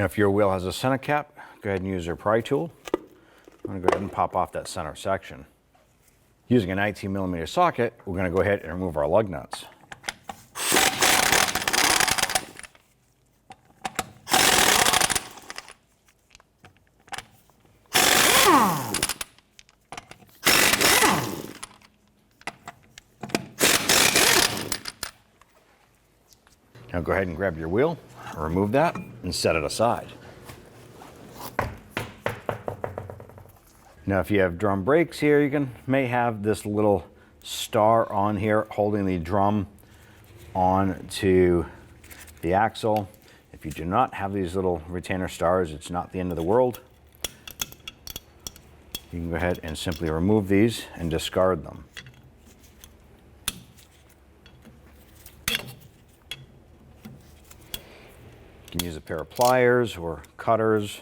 Now if your wheel has a center cap, go ahead and use your pry tool. I'm going to go ahead and pop off that center section. Using a 19mm socket, we're going to go ahead and remove our lug nuts. Now go ahead and grab your wheel, remove that, and set it aside. Now if you have drum brakes here, you may have this little star on here holding the drum onto the axle. If you do not have these little retainer stars, it's not the end of the world. You can go ahead and simply remove these and discard them. You can use a pair of pliers or cutters.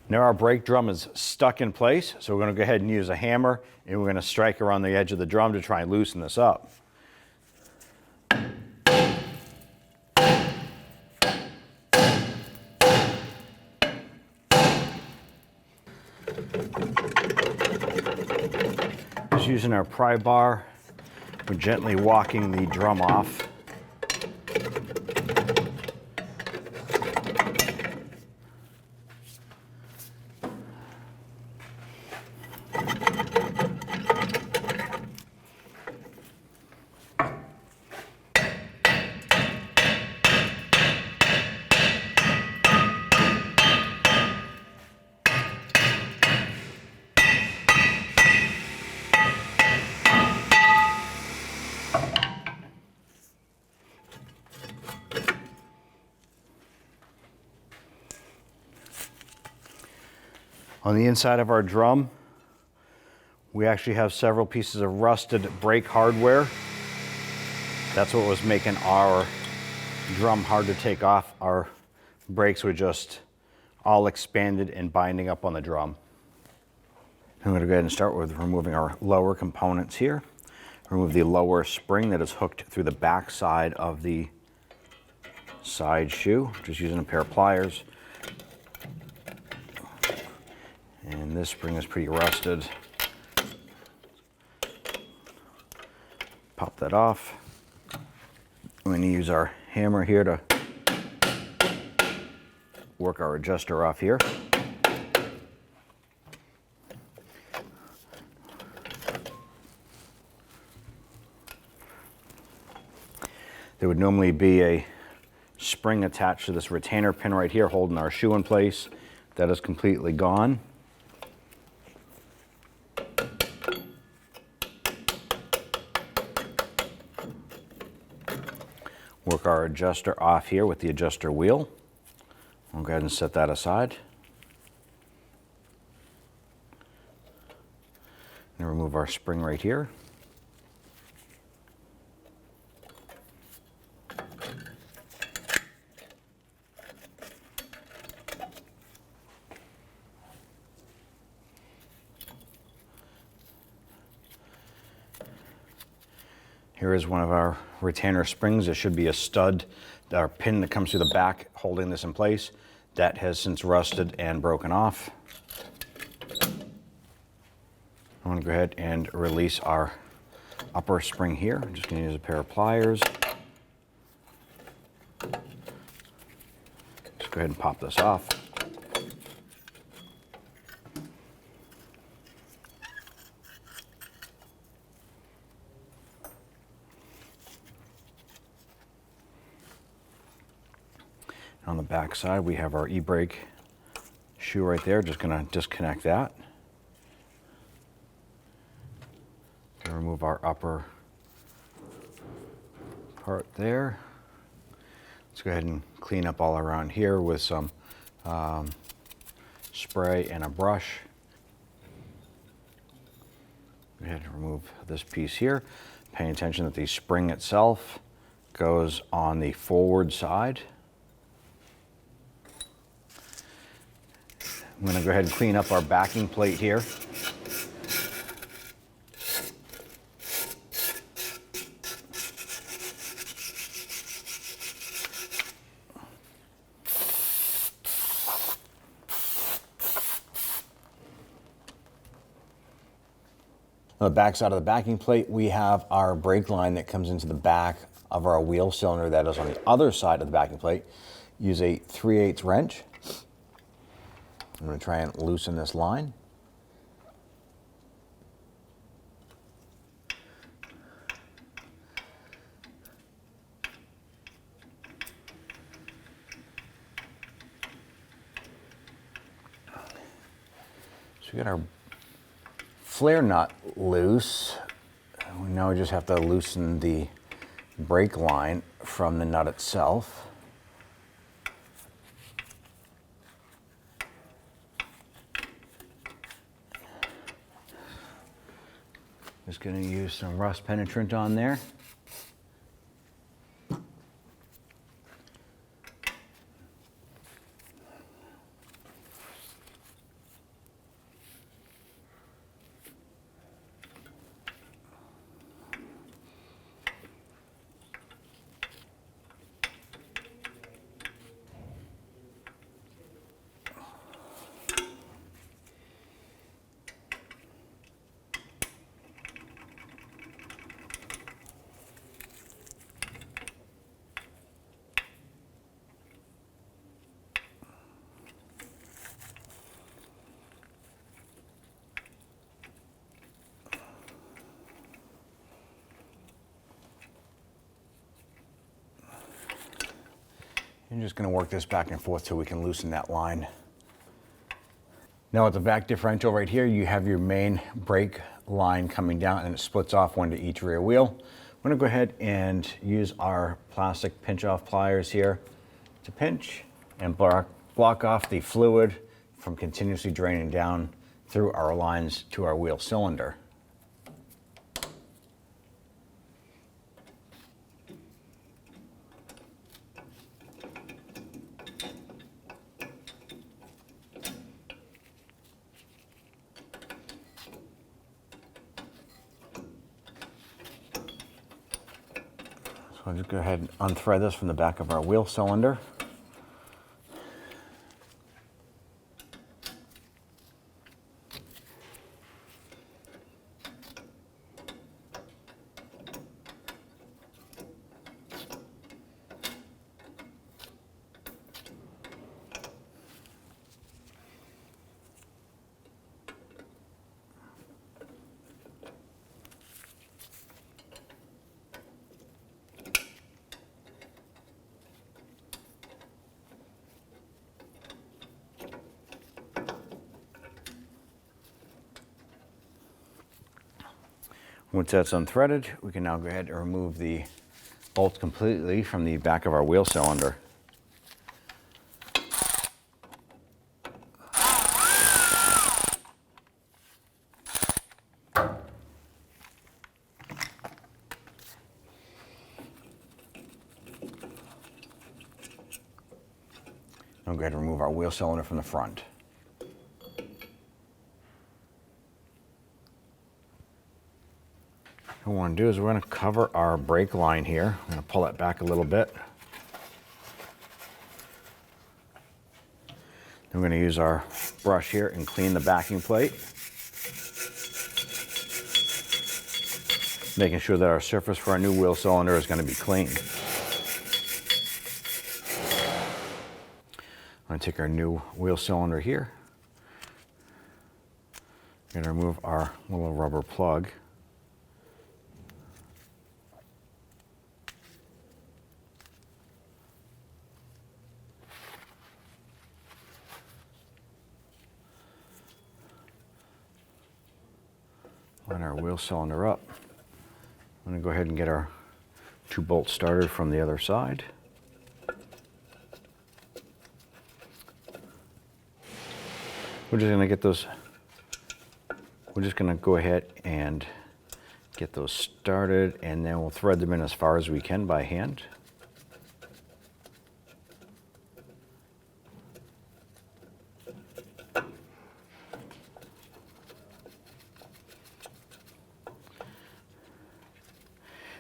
Now our brake drum is stuck in place, so we're going to go ahead and use a hammer and we're going to strike around the edge of the drum to try and loosen this up. Just using our pry bar, we're gently walking the drum off. On the inside of our drum, we actually have several pieces of rusted brake hardware. That's what was making our drum hard to take off. Our brakes were just all expanded and binding up on the drum. I'm going to go ahead and start with removing our lower components here. Remove the lower spring that is hooked through the back side of the side shoe, just using a pair of pliers. And this spring is pretty rusted. Pop that off. We're going to use our hammer here to work our adjuster off here. There would normally be a spring attached to this retainer pin right here holding our shoe in place. That is completely gone. Work our adjuster off here with the adjuster wheel. We'll go ahead and set that aside. And remove our spring right here. Here is one of our retainer springs. There should be a stud or pin that comes through the back holding this in place. That has since rusted and broken off. I'm going to go ahead and release our upper spring here. I'm just going to use a pair of pliers. Just go ahead and pop this off. On the back side, we have our e-brake shoe right there. Just going to disconnect that. Gonna remove our upper part there. Let's go ahead and clean up all around here with some spray and a brush. Go ahead and remove this piece here. Paying attention that the spring itself goes on the forward side. I'm going to go ahead and clean up our backing plate here. On the back side of the backing plate, we have our brake line that comes into the back of our wheel cylinder that is on the other side of the backing plate. Use a 3/8 wrench. I'm going to try and loosen this line. So we got our flare nut loose. Now we just have to loosen the brake line from the nut itself. Just going to use some rust penetrant on there. I'm just going to work this back and forth till we can loosen that line. Now at the back differential right here, you have your main brake line coming down and it splits off one to each rear wheel. I'm going to go ahead and use our plastic pinch off pliers here to pinch and block off the fluid from continuously draining down through our lines to our wheel cylinder. So I'll just go ahead and unthread this from the back of our wheel cylinder. Once that's unthreaded, we can now go ahead and remove the bolts completely from the back of our wheel cylinder. Now go ahead and remove our wheel cylinder from the front. What we want to do is we're going to cover our brake line here. I'm going to pull that back a little bit. Then we're going to use our brush here and clean the backing plate, making sure that our surface for our new wheel cylinder is going to be clean. I'm going to take our new wheel cylinder here. I'm going to remove our little rubber plug. Line our wheel cylinder up. I'm going to go ahead and get our 2 bolts started from the other side. We're just going to go ahead and get those started, and then we'll thread them in as far as we can by hand.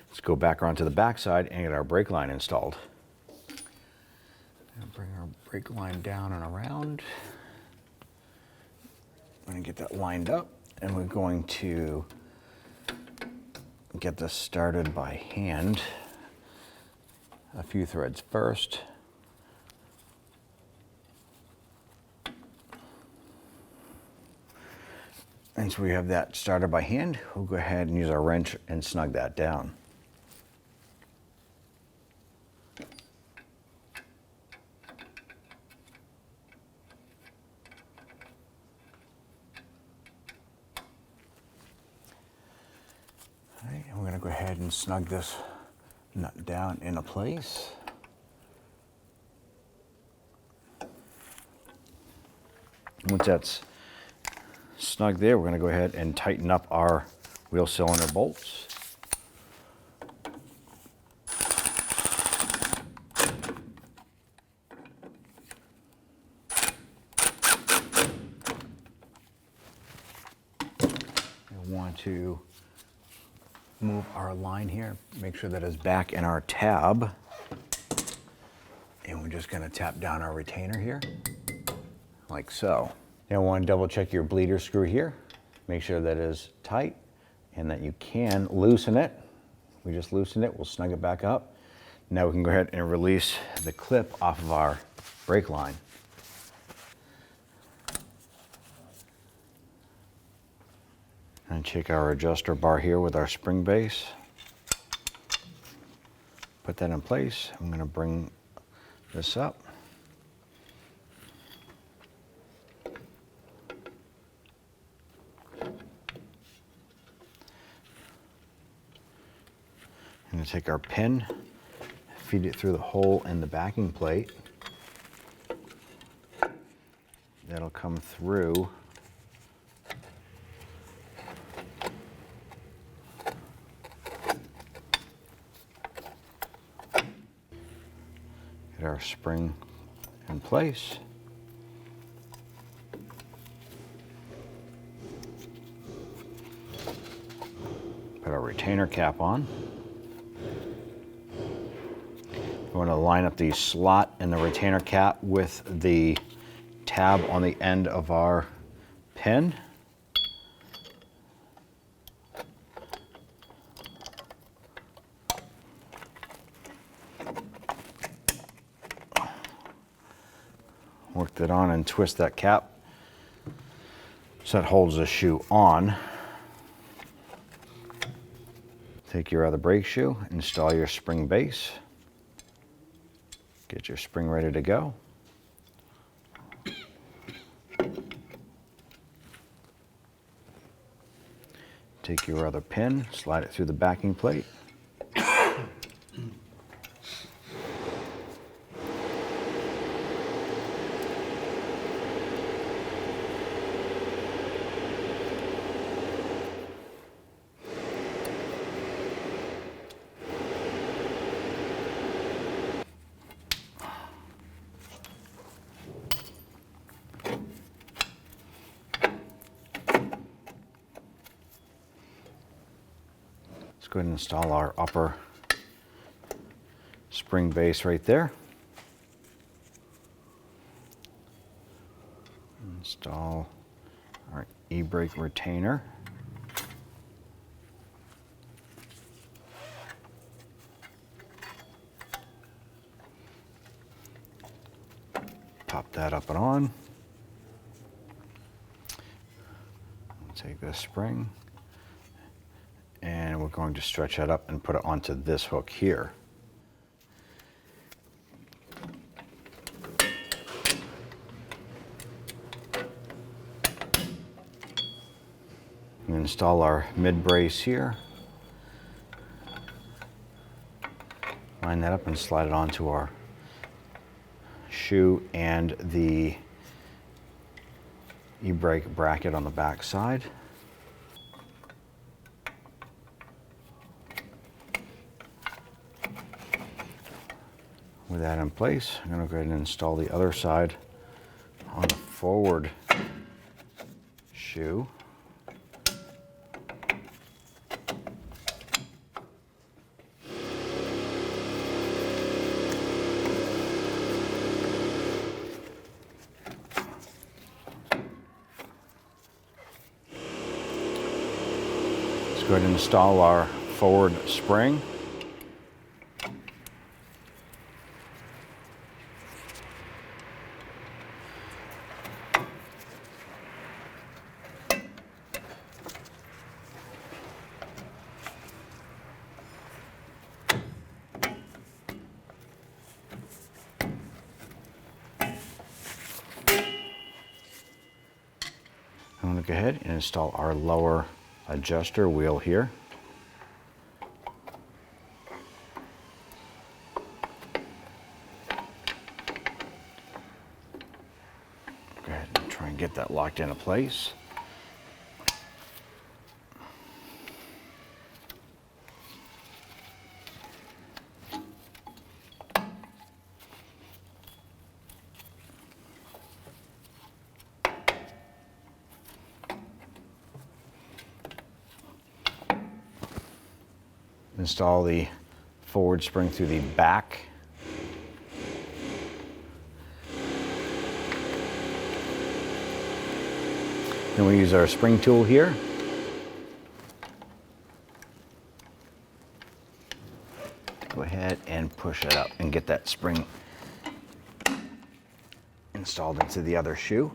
Let's go back around to the back side and get our brake line installed. And bring our brake line down and around. I'm going to get that lined up, and we're going to get this started by hand. A few threads first. And so we have that started by hand. We'll go ahead and use our wrench and snug that down. All right, and we're going to go ahead and snug this nut down into place. Once that's snug there, we're going to go ahead and tighten up our wheel cylinder bolts. We want to move our line here, make sure that it's back in our tab. And we're just going to tap down our retainer here, like so. Now I want to double check your bleeder screw here. Make sure that is tight and that you can loosen it. We just loosened it, we'll snug it back up. Now we can go ahead and release the clip off of our brake line. And check our adjuster bar here with our spring base. Put that in place. I'm going to bring this up. I'm going to take our pin, feed it through the hole in the backing plate. That'll come through. Get our spring in place. Put our retainer cap on. We want to line up the slot in the retainer cap with the tab on the end of our pin. Work that on and twist that cap so that holds the shoe on. Take your other brake shoe, install your spring base. Get your spring ready to go. Take your other pin, slide it through the backing plate. Let's go ahead and install our upper spring base right there. Install our e-brake retainer. Pop that up and on. Take this spring. And we're going to stretch that up and put it onto this hook here. And install our mid brace here. Line that up and slide it onto our shoe and the e-brake bracket on the back side. With that in place, I'm going to go ahead and install the other side on the forward shoe. Let's go ahead and install our forward spring. I'm going to go ahead and install our lower adjuster wheel here. Go ahead and try and get that locked into place. Install the forward spring through the back. Then we use our spring tool here. Go ahead and push it up and get that spring installed into the other shoe.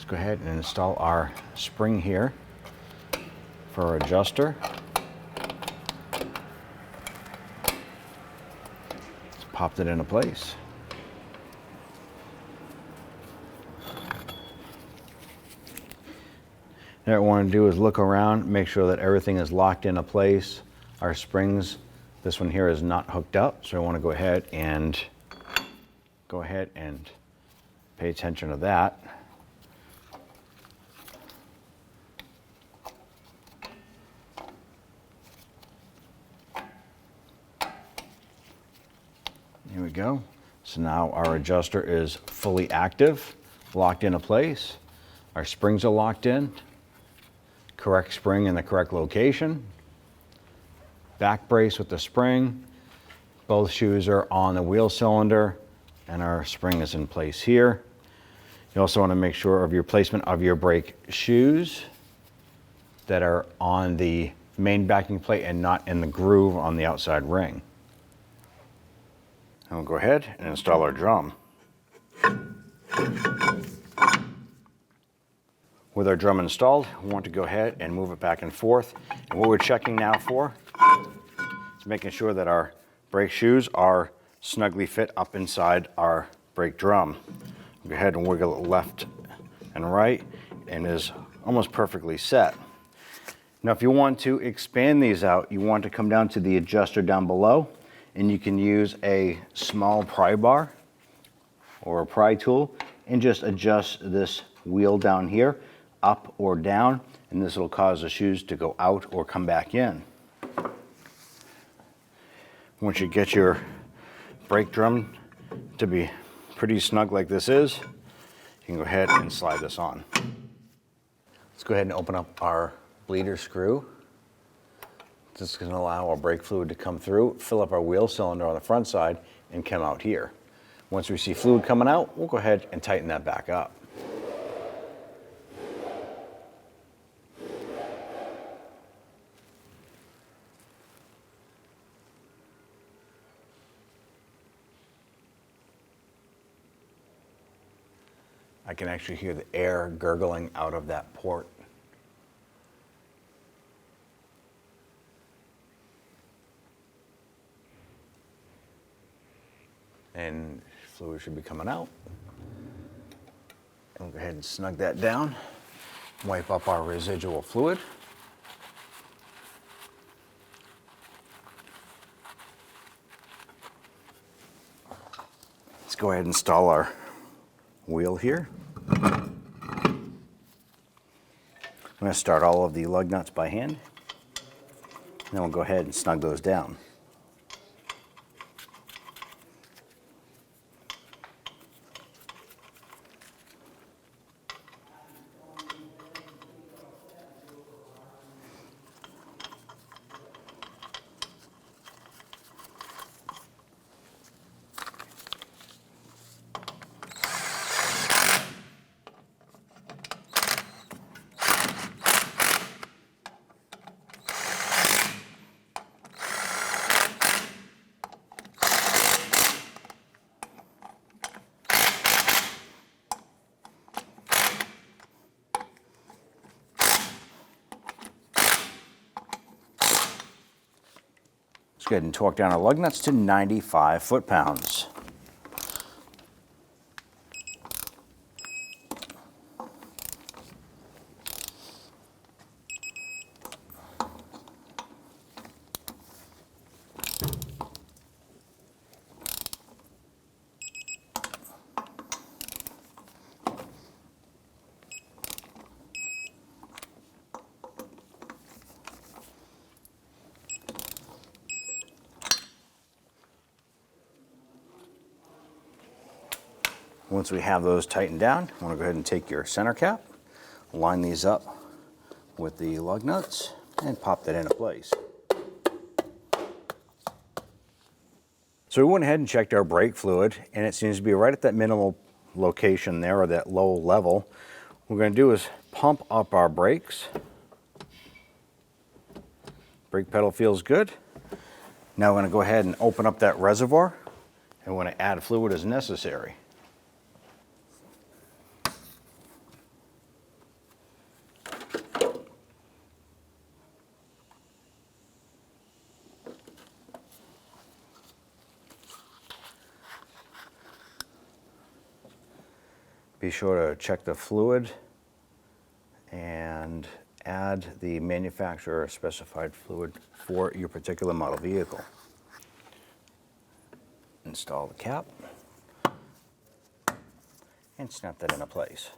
Go ahead and install our spring here for our adjuster. Just popped it into place. Now what I want to do is look around, make sure that everything is locked into place. Our springs, this one here is not hooked up, so I want to go ahead and pay attention to that. Here we go. So now our adjuster is fully active, locked into place. Our springs are locked in. Correct spring in the correct location. Back brace with the spring. Both shoes are on the wheel cylinder and our spring is in place here. You also want to make sure of your placement of your brake shoes that are on the main backing plate and not in the groove on the outside ring. And we'll go ahead and install our drum. With our drum installed, we want to go ahead and move it back and forth. And what we're checking now for is making sure that our brake shoes are snugly fit up inside our brake drum. We'll go ahead and wiggle it left and right, and is almost perfectly set. Now if you want to expand these out, you want to come down to the adjuster down below, and you can use a small pry bar or a pry tool and just adjust this wheel down here up or down, and this will cause the shoes to go out or come back in. Once you get your brake drum to be pretty snug like this is, you can go ahead and slide this on. Let's go ahead and open up our bleeder screw. This is going to allow our brake fluid to come through, fill up our wheel cylinder on the front side, and come out here. Once we see fluid coming out, we'll go ahead and tighten that back up. I can actually hear the air gurgling out of that port. And fluid should be coming out. And we'll go ahead and snug that down, wipe up our residual fluid. Let's go ahead and install our wheel here. I'm going to start all of the lug nuts by hand, and then we'll go ahead and snug those down. go ahead and torque down our lug nuts to 95 foot-pounds. Once we have those tightened down, I want to go ahead and take your center cap, line these up with the lug nuts, and pop that into place. So we went ahead and checked our brake fluid, and it seems to be right at that minimal location there, or that low level. What we're going to do is pump up our brakes. Brake pedal feels good. Now we're going to go ahead and open up that reservoir, and we're going to add fluid as necessary. Be sure to check the fluid and add the manufacturer specified fluid for your particular model vehicle. Install the cap and snap that into place.